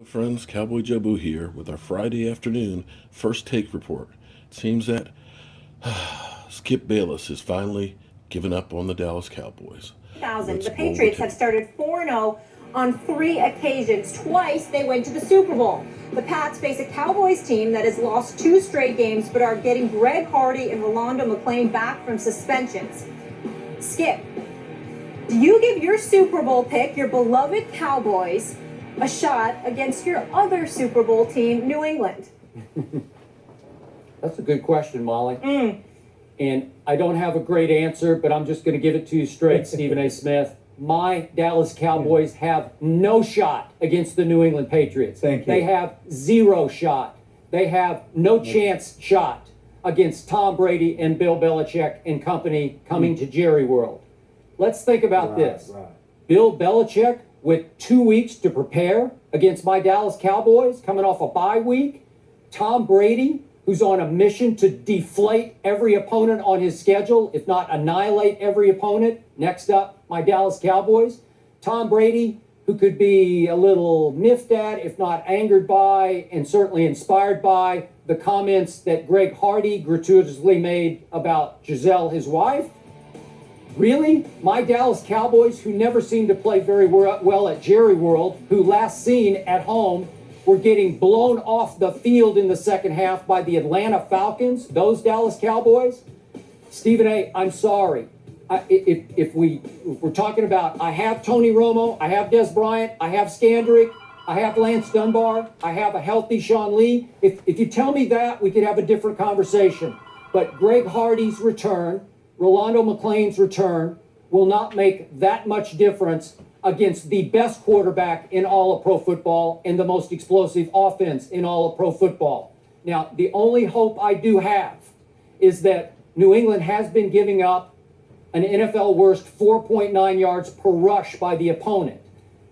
Friends, Cowboy Jobu here with our Friday afternoon first take report. It seems that Skip Bayless has finally given up on the Dallas Cowboys. The Patriots have started 4-0 on 3 occasions. Twice they went to the Super Bowl. The Pats face a Cowboys team that has lost 2 straight games but are getting Greg Hardy and Rolando McClain back from suspensions. Skip, do you give your Super Bowl pick, your beloved Cowboys, a shot against your other Super Bowl team, New England? That's a good question, Molly. And I don't have a great answer, but I'm just going to give it to you straight, Stephen A. Smith. My Dallas Cowboys have no shot against the New England Patriots. Thank you. They have 0 shot. They have no chance shot against Tom Brady and Bill Belichick and company coming to Jerry World. Let's think about this. Bill Belichick with 2 weeks to prepare against my Dallas Cowboys coming off a bye week. Tom Brady, who's on a mission to deflate every opponent on his schedule, if not annihilate every opponent. Next up, my Dallas Cowboys. Tom Brady, who could be a little miffed at, if not angered by, and certainly inspired by the comments that Greg Hardy gratuitously made about Giselle, his wife. Really? My Dallas Cowboys, who never seemed to play very well at Jerry World, who last seen at home were getting blown off the field in the second half by the Atlanta Falcons, those Dallas Cowboys. Stephen A., I'm sorry. If we're talking about, I have Tony Romo, I have Des Bryant, I have Scandrick, I have Lance Dunbar, I have a healthy Sean Lee. If you tell me that, we could have a different conversation. But Greg Hardy's return, Rolando McClain's return, will not make that much difference against the best quarterback in all of pro football and the most explosive offense in all of pro football. Now, the only hope I do have is that New England has been giving up an NFL worst 4.9 yards per rush by the opponent.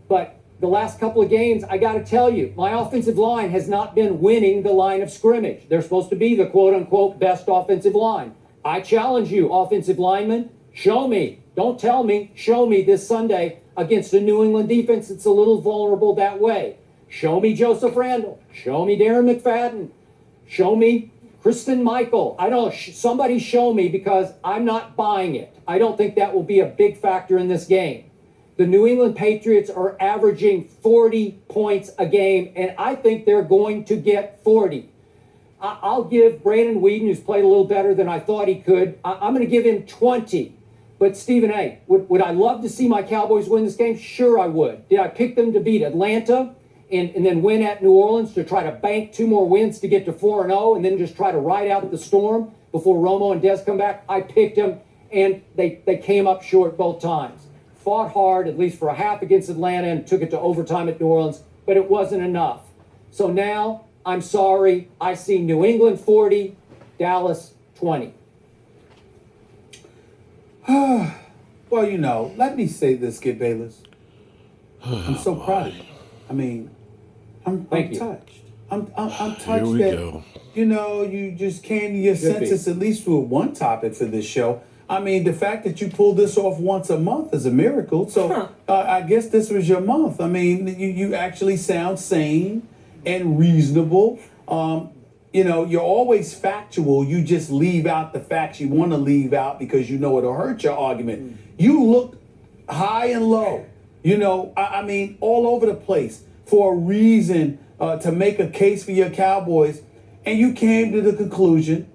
But the last couple of games, I got to tell you, my offensive line has not been winning the line of scrimmage. They're supposed to be the quote-unquote best offensive line. I challenge you, offensive linemen, show me, don't tell me, show me this Sunday against a New England defense that's a little vulnerable that way. Show me Joseph Randle. Show me Darren McFadden. Show me Kristen Michael. I don't. Somebody show me, because I'm not buying it. I don't think that will be a big factor in this game. The New England Patriots are averaging 40 points a game, and I think they're going to get 40. I'll give Brandon Weeden, who's played a little better than I thought he could, I'm going to give him 20. But Stephen A., would I love to see my Cowboys win this game? Sure I would. Did I pick them to beat Atlanta and then win at New Orleans to try to bank 2 more wins to get to 4-0 and then just try to ride out the storm before Romo and Des come back? I picked them, and they came up short both times. Fought hard, at least for a half against Atlanta, and took it to overtime at New Orleans, but it wasn't enough. So now, I'm sorry, I see New England 40, Dallas 20. Well, let me say this, Skip Bayless. I'm so proud of you. I mean, I'm touched. I'm touched Here we that, go. you just came to your senses at least with one topic for this show. I mean, the fact that you pull this off once a month is a miracle. So I guess this was your month. I mean, you actually sound sane and reasonable. You're always factual. You just leave out the facts you want to leave out because it'll hurt your argument. You looked high and low, I mean, all over the place for a reason to make a case for your Cowboys. And you came to the conclusion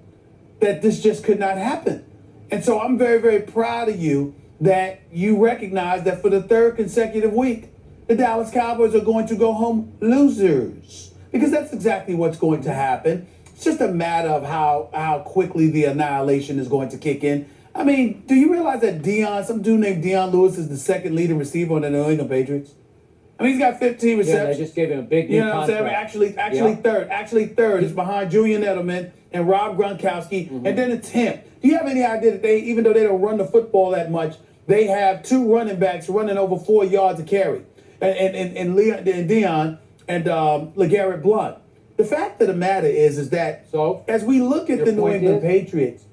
that this just could not happen. And so I'm very, very proud of you that you recognize that for the 3rd consecutive week, the Dallas Cowboys are going to go home losers. Because that's exactly what's going to happen. It's just a matter of how quickly the annihilation is going to kick in. I mean, do you realize that some dude named Deion Lewis is the 2nd leading receiver on the New England Patriots? I mean, he's got 15 receptions. Yeah, they just gave him a big new contract. What I'm saying? Actually third. Actually third is behind Julian Edelman and Rob Gronkowski. And then it's him. Do you have any idea that even though they don't run the football that much, they have 2 running backs running over 4 yards a carry? And Deion and LeGarrette Blount. The fact of the matter is that as we look at the New England Patriots,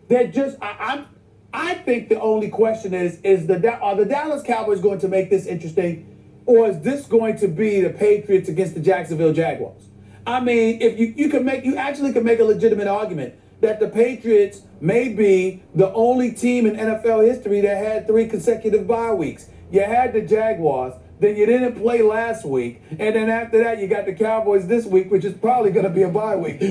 they're just I think the only question is are the Dallas Cowboys going to make this interesting? or is this going to be the Patriots against the Jacksonville Jaguars? I mean, if you actually can make a legitimate argument that the Patriots may be the only team in NFL history that had 3 consecutive bye weeks. You had the Jaguars, then you didn't play last week, and then after that you got the Cowboys this week, which is probably going to be a bye week. I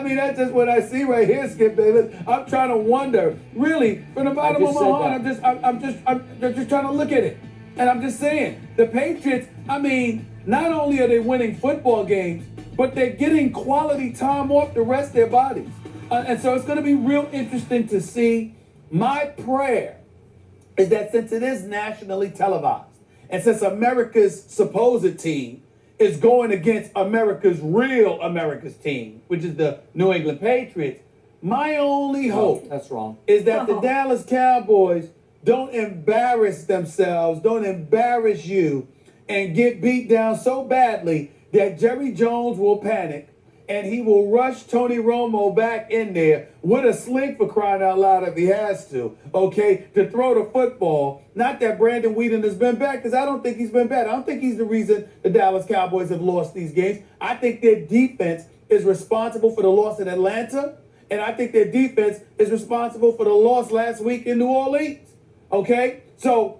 mean, that's just what I see right here, Skip Bayless. I'm trying to wonder, really, from the bottom of my heart, I'm just trying to look at it, and I'm just saying, the Patriots. I mean, not only are they winning football games, but they're getting quality time off to rest their bodies, and so it's going to be real interesting to see. My prayer is that since it is nationally televised, and since America's supposed team is going against America's team, which is the New England Patriots, my only hope that's wrong. is that the Dallas Cowboys don't embarrass themselves, don't embarrass you, and get beat down so badly that Jerry Jones will panic and he will rush Tony Romo back in there with a sling, for crying out loud, if he has to, okay, to throw the football. Not that Brandon Whedon has been bad, because I don't think he's been bad. I don't think he's the reason the Dallas Cowboys have lost these games. I think their defense is responsible for the loss in Atlanta, and I think their defense is responsible for the loss last week in New Orleans, okay? So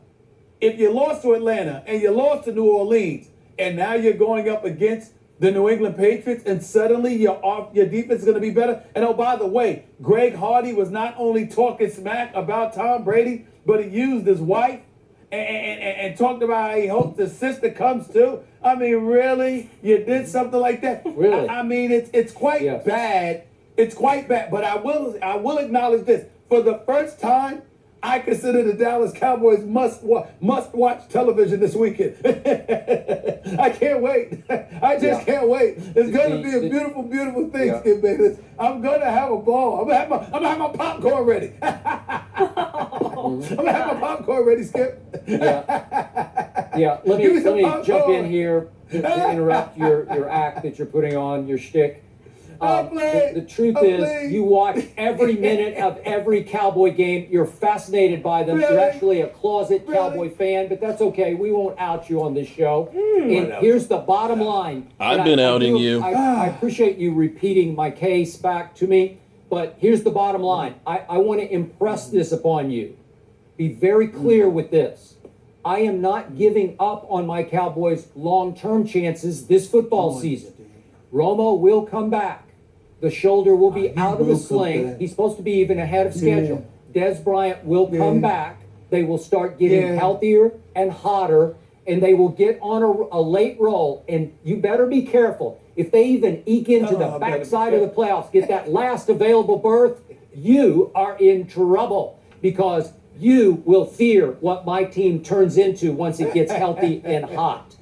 if you lost to Atlanta and you lost to New Orleans, and now you're going up against the New England Patriots, and suddenly your defense is going to be better. And oh, by the way, Greg Hardy was not only talking smack about Tom Brady, but he used his wife and talked about how he hopes his sister comes too. I mean, really? You did something like that? Really? I mean, it's quite bad. It's quite bad. But I will acknowledge this. For the first time, I consider the Dallas Cowboys must watch television this weekend. I can't wait. I just can't wait. It's going to be a beautiful, beautiful thing, Skip Bayless. I'm going to have a ball. I'm going to have my popcorn ready. I'm going to have my popcorn ready, Skip. Yeah. Let me jump in here to interrupt your act that you're putting on, your shtick. The truth is, you watch every minute of every Cowboy game. You're fascinated by them. You're actually a closet Cowboy fan, but that's okay. We won't out you on this show. And here's the bottom line. I've been outing you. I appreciate you repeating my case back to me, but here's the bottom line. I want to impress this upon you. Be very clear with this. I am not giving up on my Cowboys' long-term chances this football season. Romo will come back. The shoulder will be out of the sling. He's supposed to be even ahead of schedule. Des Bryant will come back. They will start getting healthier and hotter, and they will get on a late roll. And you better be careful. If they even eke into the backside of the playoffs, get that last available berth, you are in trouble, because you will fear what my team turns into once it gets healthy and hot.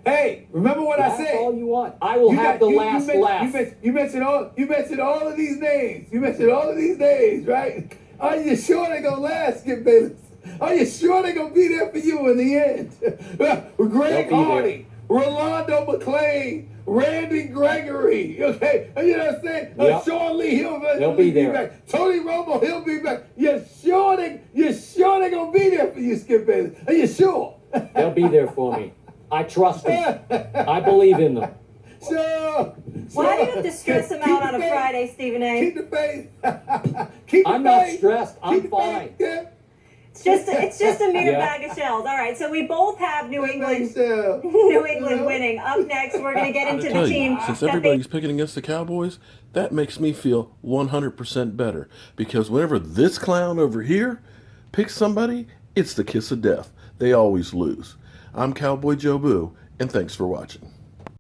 Hey, remember what I said? That's all you want. I will have the last laugh. You mentioned all of these names. You mentioned all of these names, right? Are you sure they're gonna last, Skip Bayless? Are you sure they're gonna be there for you in the end? Greg Hardy, Rolando McClain, Randy Gregory, okay? You know what I'm saying? Sean Lee, he'll be there. Back. Tony Romo, he'll be back. You sure they're gonna be there for you, Skip Bayless? Are you sure? They'll be there for me. I trust them. I believe in them. Sure. Why do you have to stress them out on a Friday, Stephen A? Keep the faith. I'm not stressed. I'm fine. It's just a mere bag of shells. All right, so we both have New England winning. Up next, we're going to get into the team. Since everybody's picking against the Cowboys, that makes me feel 100% better, because whenever this clown over here picks somebody, it's the kiss of death. They always lose. I'm Cowboy Joe Boo, and thanks for watching.